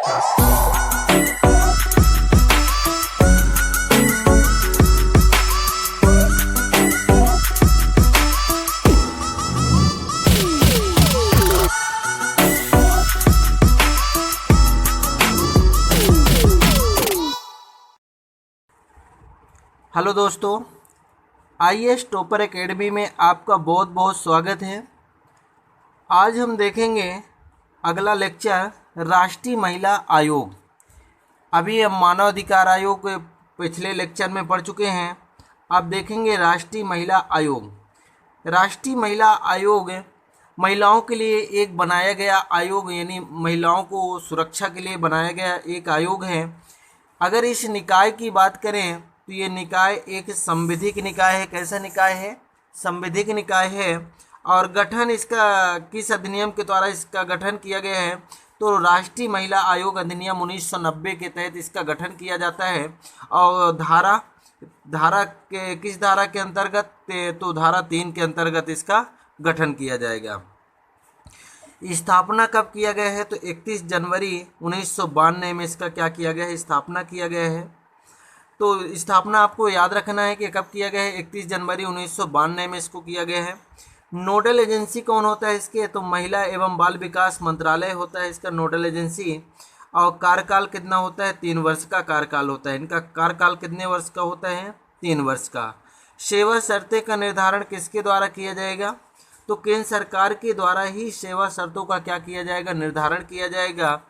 Hello दोस्तों, IAS topper academy में आपका बहुत बहुत स्वागत है। आज हम देखेंगे अगला लेक्चर राष्ट्रीय महिला आयोग। अभी हम मानव अधिकार आयोग के पिछले लेक्चर में पढ़ चुके हैं। अब देखेंगे राष्ट्रीय महिला आयोग। राष्ट्रीय महिला आयोग महिलाओं के लिए एक बनाया गया आयोग, यानी महिलाओं को सुरक्षा के लिए बनाया गया एक आयोग है। अगर इस निकाय की बात करें तो ये निकाय एक संवैधानिक निकाय है। कैसा निकाय है? संवैधानिक निकाय है। और गठन इसका किस अधिनियम के द्वारा इसका गठन किया गया है? तो राष्ट्रीय महिला आयोग अधिनियम 1990 के तहत इसका गठन किया जाता है। और धारा के किस धारा के अंतर्गत? तो धारा 3 के अंतर्गत इसका गठन किया जाएगा। स्थापना कब किया गया है? तो 31 जनवरी 1992 में इसका क्या किया गया है? स्थापना किया गया है। तो स्थापना आपको याद रखना है कि कब किया गया है? 31 जनवरी 1992 में इसको किया गया है। नोडल एजेंसी कौन होता है इसके? तो महिला एवं बाल विकास मंत्रालय होता है इसका नोडल एजेंसी। और कार्यकाल कितना होता है? 3 वर्ष का कार्यकाल होता है। इनका कार्यकाल कितने वर्ष का होता है? 3 वर्ष का। सेवा शर्तें का निर्धारण किसके द्वारा किया जाएगा? तो केंद्र सरकार के द्वारा ही सेवा शर्तों का क्या किया जाएगा? निर्धारण किया जाएगा,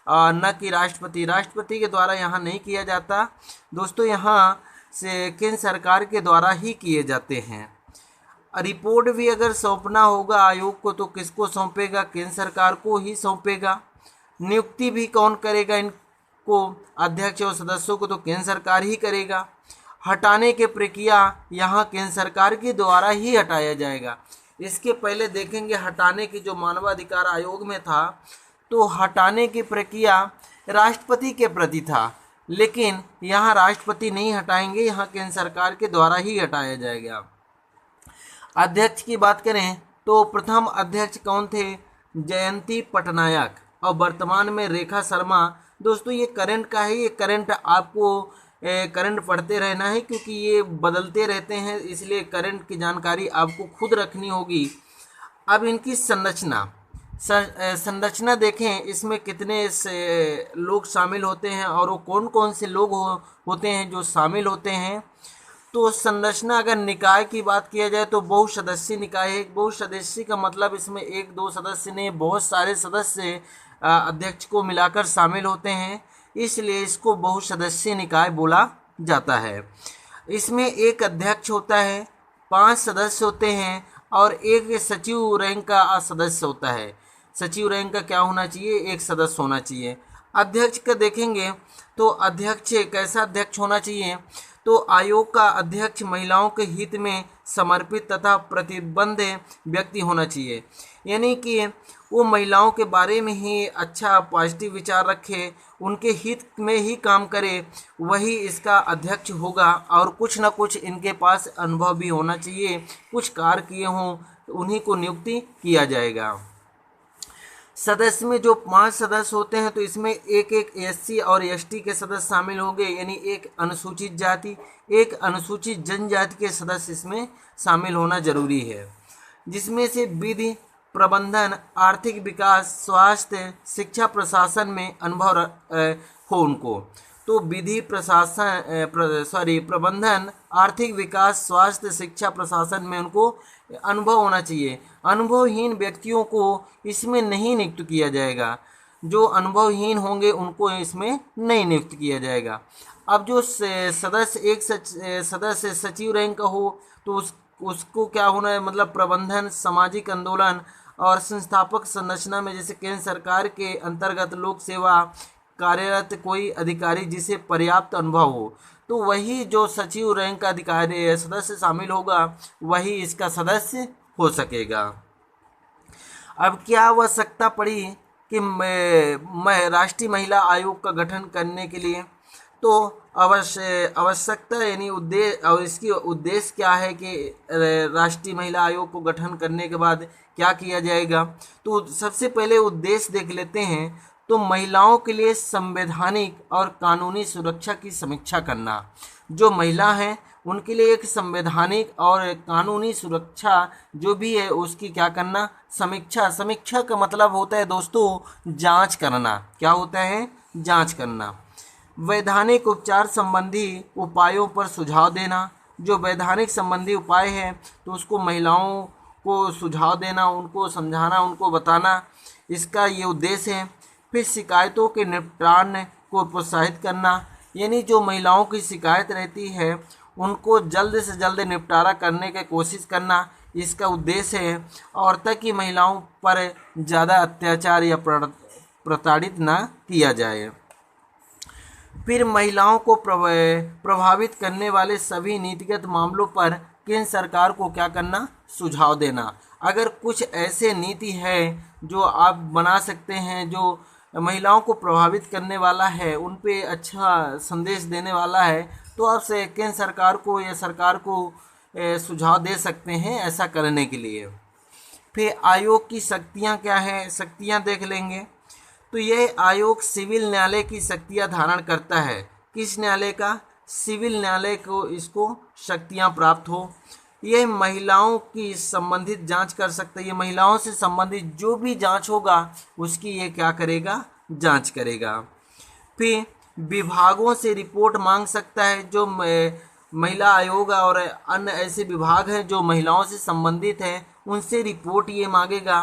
न कि राष्ट्रपति के द्वारा यहाँ नहीं किया जाता दोस्तों। यहाँ से केंद्र सरकार के द्वारा ही किए जाते हैं। रिपोर्ट भी अगर सौंपना होगा आयोग को तो किसको सौंपेगा? केंद्र सरकार को ही सौंपेगा। नियुक्ति भी कौन करेगा इनको? अध्यक्ष और सदस्यों को तो केंद्र सरकार ही करेगा। हटाने की प्रक्रिया यहाँ केंद्र सरकार के द्वारा ही हटाया जाएगा। इसके पहले देखेंगे हटाने की जो मानवाधिकार आयोग में था तो हटाने की प्रक्रिया राष्ट्रपति के प्रति था, लेकिन यहाँ राष्ट्रपति नहीं हटाएंगे, यहाँ केंद्र सरकार के द्वारा ही हटाया जाएगा। अध्यक्ष की बात करें तो प्रथम अध्यक्ष कौन थे? जयंती पटनायक। और वर्तमान में रेखा शर्मा। दोस्तों ये करंट का है, ये करंट आपको करंट पढ़ते रहना है क्योंकि ये बदलते रहते हैं, इसलिए करंट की जानकारी आपको खुद रखनी होगी। अब इनकी संरचना देखें, इसमें कितने से लोग शामिल होते हैं और वो कौन कौन से लोग होते हैं जो शामिल होते हैं। तो संरचना अगर निकाय की बात किया जाए तो बहुसदस्यीय निकाय है। बहुसदस्यीय का मतलब इसमें 1-2 सदस्य नहीं, बहुत सारे सदस्य अध्यक्ष को मिलाकर शामिल होते हैं, इसलिए इसको बहुसदस्यीय निकाय बोला जाता है। इसमें एक अध्यक्ष होता है, 5 सदस्य होते हैं और एक सचिव रैंक का सदस्य होता है। सचिव रैंक का क्या होना चाहिए? एक सदस्य होना चाहिए। अध्यक्ष का देखेंगे तो अध्यक्ष कैसा अध्यक्ष होना चाहिए? तो आयोग का अध्यक्ष महिलाओं के हित में समर्पित तथा प्रतिबद्ध व्यक्ति होना चाहिए, यानी कि वो महिलाओं के बारे में ही अच्छा पॉजिटिव विचार रखे, उनके हित में ही काम करे, वही इसका अध्यक्ष होगा। और कुछ ना कुछ इनके पास अनुभव भी होना चाहिए, कुछ कार्य किए हों, उन्हीं को नियुक्ति किया जाएगा। सदस्य में जो 5 सदस्य होते हैं तो इसमें एक एससी और एसटी के सदस्य शामिल होंगे, यानी एक अनुसूचित जाति, एक अनुसूचित जनजाति के सदस्य इसमें शामिल होना जरूरी है। जिसमें से विधि, प्रबंधन, आर्थिक विकास, स्वास्थ्य, शिक्षा, प्रशासन में अनुभव हो उनको। तो विधि, प्रबंधन, आर्थिक विकास, स्वास्थ्य, शिक्षा, प्रशासन में उनको अनुभव होना चाहिए। अनुभवहीन व्यक्तियों को इसमें नहीं नियुक्त किया जाएगा। जो अनुभवहीन होंगे उनको इसमें नहीं नियुक्त किया जाएगा। अब जो सदस्य एक सदस्य सचिव रैंक का हो तो उसको क्या होना है? मतलब प्रबंधन, सामाजिक आंदोलन और संस्थापक संरचना में जैसे केंद्र सरकार के अंतर्गत लोक सेवा कार्यरत कोई अधिकारी जिसे पर्याप्त अनुभव हो, तो वही जो सचिव रैंक का अधिकारी सदस्य शामिल होगा वही इसका सदस्य हो सकेगा। अब क्या आवश्यकता पड़ी कि राष्ट्रीय महिला आयोग का गठन करने के लिए? तो आवश्यकता यानी उद्देश्य, और इसकी उद्देश्य क्या है कि राष्ट्रीय महिला आयोग को गठन करने के बाद क्या किया जाएगा? तो सबसे पहले उद्देश्य देख लेते हैं। तो महिलाओं के लिए संवैधानिक और कानूनी सुरक्षा की समीक्षा करना। जो महिला हैं उनके लिए एक संवैधानिक और कानूनी सुरक्षा जो भी है उसकी क्या करना, समीक्षा। समीक्षा का मतलब होता है दोस्तों जांच करना। क्या होता है, जांच करना। वैधानिक उपचार संबंधी उपायों पर सुझाव देना। जो वैधानिक संबंधी उपाय है तो उसको महिलाओं को सुझाव देना, उनको समझाना, उनको बताना, इसका ये उद्देश्य है। फिर शिकायतों के निपटान को प्रोत्साहित करना, यानी जो महिलाओं की शिकायत रहती है उनको जल्द से जल्द निपटारा करने की कोशिश करना, इसका उद्देश्य है। और ताकि महिलाओं पर ज़्यादा अत्याचार या प्रताड़ित ना किया जाए। फिर महिलाओं को प्रभावित करने वाले सभी नीतिगत मामलों पर केंद्र सरकार को क्या करना, सुझाव देना। अगर कुछ ऐसे नीति है जो आप बना सकते हैं जो महिलाओं को प्रभावित करने वाला है, उन पे अच्छा संदेश देने वाला है, तो आप से केंद्र सरकार को या सरकार को सुझाव दे सकते हैं ऐसा करने के लिए। फिर आयोग की शक्तियां क्या हैं, शक्तियां देख लेंगे। तो यह आयोग सिविल न्यायालय की शक्तियां धारण करता है। किस न्यायालय का, सिविल न्यायालय को इसको शक्तियां प्राप्त हो। यह महिलाओं की संबंधित जांच कर सकता है। ये महिलाओं से संबंधित जो भी जांच होगा उसकी ये क्या करेगा, जांच करेगा। फिर विभागों से रिपोर्ट मांग सकता है। जो महिला आयोग और अन्य ऐसे विभाग हैं जो महिलाओं से संबंधित हैं उनसे रिपोर्ट ये मांगेगा।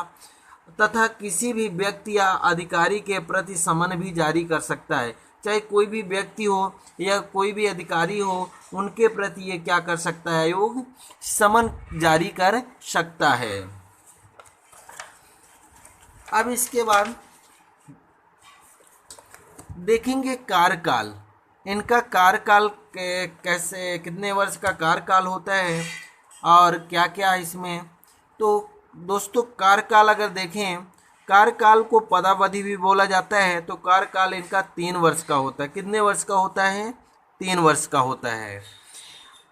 तथा किसी भी व्यक्ति या अधिकारी के प्रति समन भी जारी कर सकता है। चाहे कोई भी व्यक्ति हो या कोई भी अधिकारी हो, उनके प्रति ये क्या कर सकता है, आयोग समन जारी कर सकता है। अब इसके बाद देखेंगे कार्यकाल। इनका कार्यकाल कैसे, कितने वर्ष का कार्यकाल होता है और क्या क्या इसमें। तो दोस्तों कार्यकाल अगर देखें, कार्यकाल को पदावधि भी बोला जाता है। तो कार्यकाल इनका 3 वर्ष का होता है। कितने वर्ष का होता है, 3 वर्ष का होता है।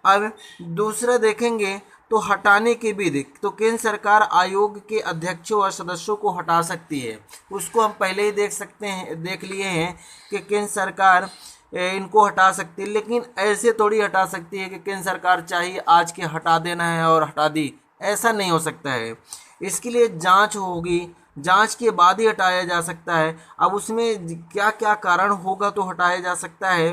अब दूसरा देखेंगे तो हटाने की विधि। तो केंद्र सरकार आयोग के अध्यक्षों और सदस्यों को हटा सकती है। उसको हम पहले ही देख लिए हैं कि केंद्र सरकार इनको हटा सकती है, लेकिन ऐसे थोड़ी हटा सकती है कि केंद्र सरकार चाहिए आज के हटा देना है और हटा दी, ऐसा नहीं हो सकता है। इसके लिए जांच होगी, जांच के बाद ही हटाया जा सकता है। अब उसमें क्या क्या कारण होगा तो हटाया जा सकता है।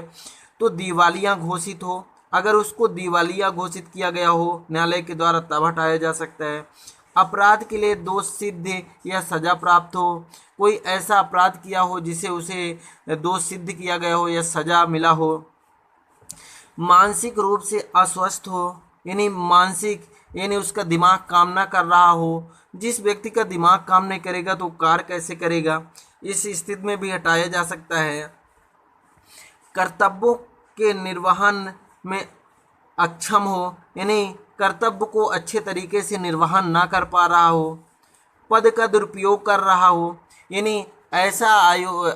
तो दिवालिया घोषित हो, अगर उसको दिवालिया घोषित किया गया हो न्यायालय के द्वारा तब हटाया जा सकता है। अपराध के लिए दोष सिद्ध या सजा प्राप्त हो, कोई ऐसा अपराध किया हो जिसे उसे दोष सिद्ध किया गया हो या सजा मिला हो। मानसिक रूप से अस्वस्थ हो, यानी मानसिक यानी उसका दिमाग काम ना कर रहा हो। जिस व्यक्ति का दिमाग काम नहीं करेगा तो कार्य कैसे करेगा, इस स्थिति में भी हटाया जा सकता है। कर्तव्यों के निर्वहन में अक्षम हो, यानी कर्तव्य को अच्छे तरीके से निर्वहन ना कर पा रहा हो। पद का दुरुपयोग कर रहा हो, यानी ऐसा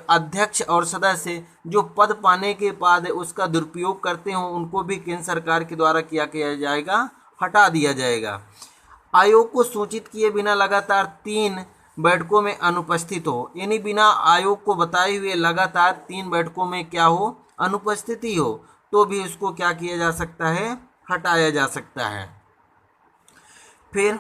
अध्यक्ष और सदस्य जो पद पाने के बाद उसका दुरुपयोग करते हो, उनको भी केंद्र सरकार के द्वारा किया जाएगा, हटा दिया जाएगा। आयोग को सूचित किए बिना लगातार 3 बैठकों में अनुपस्थित हो, यानी बिना आयोग को बताए हुए लगातार 3 बैठकों में क्या हो, अनुपस्थिति हो, तो भी उसको क्या किया जा सकता है, हटाया जा सकता है। फिर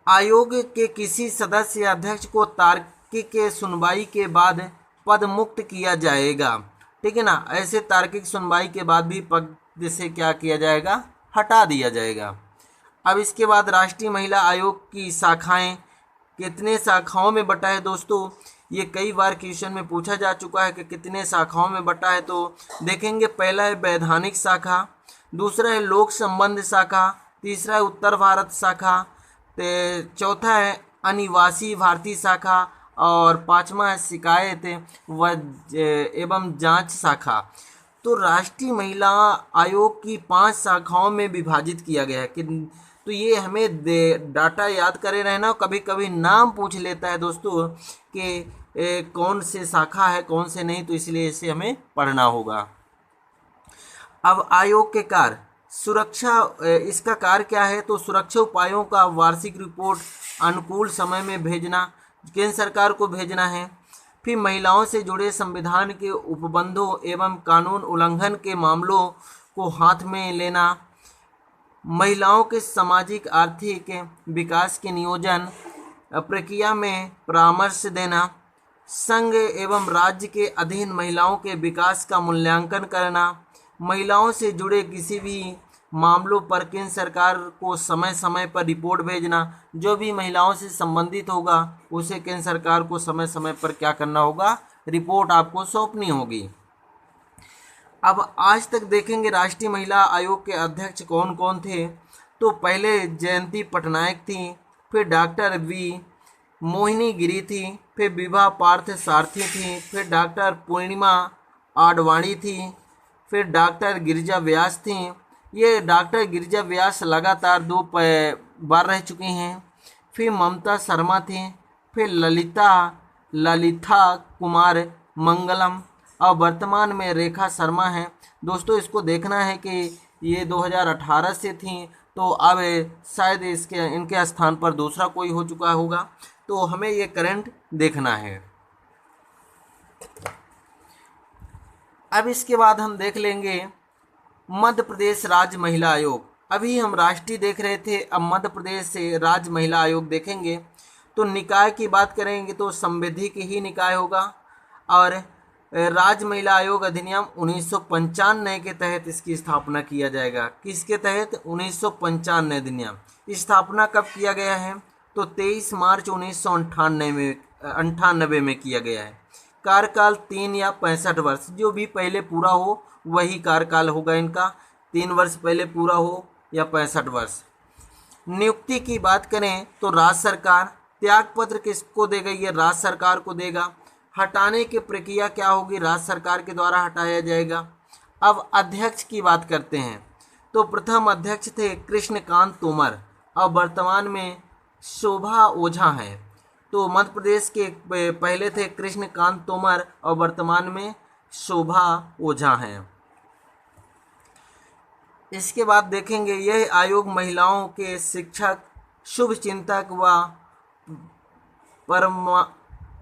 आयोग के किसी सदस्य या अध्यक्ष को तार्किक सुनवाई के बाद पद मुक्त किया जाएगा। ठीक है ना, ऐसे तार्किक सुनवाई के बाद भी पद से क्या किया जाएगा, हटा दिया जाएगा। अब इसके बाद राष्ट्रीय महिला आयोग की शाखाएं, कितने शाखाओं में बटा है दोस्तों, ये कई बार क्वेश्चन में पूछा जा चुका है कि कितने शाखाओं में बटा है। तो देखेंगे, पहला है वैधानिक शाखा, दूसरा है लोक संबंध शाखा, तीसरा है उत्तर भारत शाखा, चौथा है अनिवासी भारतीय शाखा और 5वां है शिकायत एवं जांच शाखा। तो राष्ट्रीय महिला आयोग की 5 शाखाओं में विभाजित किया गया है कि तो ये हमें डाटा याद करे रहना। कभी कभी नाम पूछ लेता है दोस्तों कि कौन से शाखा है कौन से नहीं, तो इसलिए इसे हमें पढ़ना होगा। अब आयोग के कार्य, सुरक्षा, इसका कार्य क्या है, तो सुरक्षा उपायों का वार्षिक रिपोर्ट अनुकूल समय में भेजना, केंद्र सरकार को भेजना है। फिर महिलाओं से जुड़े संविधान के उपबंधों एवं कानून उल्लंघन के मामलों को हाथ में लेना, महिलाओं के सामाजिक आर्थिक विकास के नियोजन प्रक्रिया में परामर्श देना, संघ एवं राज्य के अधीन महिलाओं के विकास का मूल्यांकन करना, महिलाओं से जुड़े किसी भी मामलों पर केंद्र सरकार को समय समय पर रिपोर्ट भेजना। जो भी महिलाओं से संबंधित होगा उसे केंद्र सरकार को समय समय पर क्या करना होगा, रिपोर्ट आपको सौंपनी होगी। अब आज तक देखेंगे राष्ट्रीय महिला आयोग के अध्यक्ष कौन कौन थे। तो पहले जयंती पटनायक थी, फिर डॉक्टर वी मोहिनी गिरी थी, फिर विभा पार्थ सारथी थी, फिर डॉक्टर पूर्णिमा आडवाणी थी, फिर डॉक्टर गिरिजा व्यास थी। ये डॉक्टर गिरिजा व्यास लगातार 2 बार रह चुकी हैं। फिर ममता शर्मा थी, फिर ललिता कुमार मंगलम और वर्तमान में रेखा शर्मा हैं। दोस्तों इसको देखना है कि ये 2018 से थी, तो अब शायद इनके स्थान पर दूसरा कोई हो चुका होगा, तो हमें ये करंट देखना है। अब इसके बाद हम देख लेंगे मध्य प्रदेश राज्य महिला आयोग। अभी हम राष्ट्रीय देख रहे थे, अब मध्य प्रदेश से राज्य महिला आयोग देखेंगे। तो निकाय की बात करेंगे तो संवैधानिक ही निकाय होगा और राज्य महिला आयोग अधिनियम 1995 के तहत इसकी स्थापना किया जाएगा। किसके तहत? 1995 अधिनियम। स्थापना कब किया गया है? तो 23 मार्च 1998 में किया गया है। कार्यकाल 3 या 65 वर्ष, जो भी पहले पूरा हो वही कार्यकाल होगा इनका। 3 वर्ष पहले पूरा हो या 65 वर्ष। नियुक्ति की बात करें तो राज्य सरकार, त्यागपत्र किसको देगा? ये राज्य सरकार को देगा। हटाने की प्रक्रिया क्या होगी? राज्य सरकार के द्वारा हटाया जाएगा। अब अध्यक्ष की बात करते हैं तो प्रथम अध्यक्ष थे कृष्णकांत तोमर और वर्तमान में शोभा ओझा हैं। तो मध्य प्रदेश के पहले थे कृष्णकांत तोमर और वर्तमान में शोभा ओझा हैं। इसके बाद देखेंगे यह आयोग महिलाओं के शिक्षक, शुभचिंतक व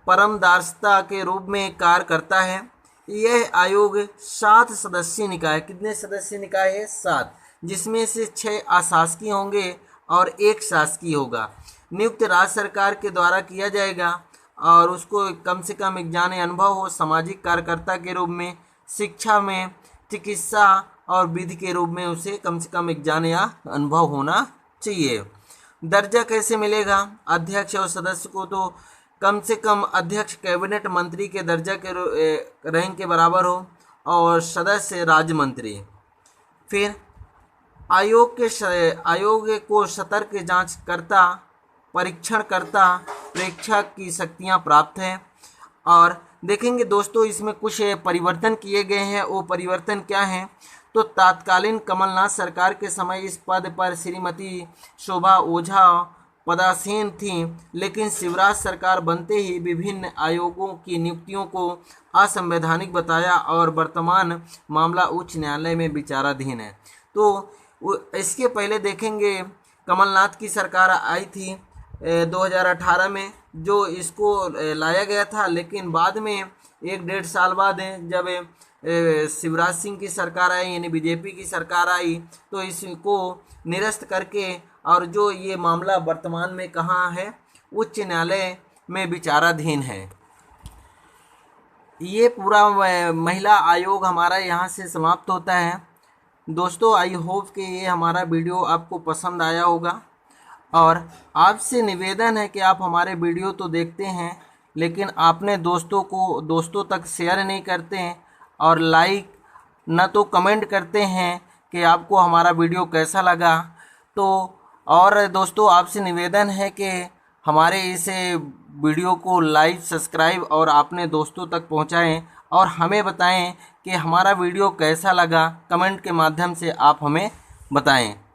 परमदर्शिता के रूप में कार्य करता है। यह आयोग 7 सदस्यीय निकाय, कितने सदस्यीय निकाय है? 7, जिसमें से 6 अशासकीय होंगे और 1 शासकीय होगा। नियुक्त राज्य सरकार के द्वारा किया जाएगा और उसको कम से कम एक जाने अनुभव हो सामाजिक कार्यकर्ता के रूप में, शिक्षा में, चिकित्सा और विधि के रूप में उसे कम से कम एक जाने या अनुभव होना चाहिए। दर्जा कैसे मिलेगा अध्यक्ष और सदस्य को? तो कम से कम अध्यक्ष कैबिनेट मंत्री के दर्जा के रैंक के बराबर हो और सदस्य राज्य मंत्री। फिर आयोग को सतर्क जांचकर्ता, परीक्षणकर्ता, प्रेक्षक की शक्तियां प्राप्त हैं। और देखेंगे दोस्तों इसमें कुछ परिवर्तन किए गए हैं। वो परिवर्तन क्या हैं? तो तत्कालीन कमलनाथ सरकार के समय इस पद पर श्रीमती शोभा ओझा पदासीन थी, लेकिन शिवराज सरकार बनते ही विभिन्न आयोगों की नियुक्तियों को असंवैधानिक बताया और वर्तमान मामला उच्च न्यायालय में विचाराधीन है। तो इसके पहले देखेंगे कमलनाथ की सरकार आई थी 2018 में, जो इसको लाया गया था, लेकिन बाद में 1-1.5 साल बाद जब शिवराज सिंह की सरकार आई यानी बीजेपी की सरकार आई तो इसको निरस्त करके और जो ये मामला वर्तमान में कहाँ है? उच्च न्यायालय में विचाराधीन है। ये पूरा महिला आयोग हमारा यहाँ से समाप्त होता है। दोस्तों आई होप कि ये हमारा वीडियो आपको पसंद आया होगा और आपसे निवेदन है कि आप हमारे वीडियो तो देखते हैं लेकिन आपने दोस्तों तक शेयर नहीं करते हैं और लाइक न तो कमेंट करते हैं कि आपको हमारा वीडियो कैसा लगा। तो और दोस्तों आपसे निवेदन है कि हमारे इस वीडियो को लाइक, सब्सक्राइब और अपने दोस्तों तक पहुंचाएं और हमें बताएं कि हमारा वीडियो कैसा लगा। कमेंट के माध्यम से आप हमें बताएं।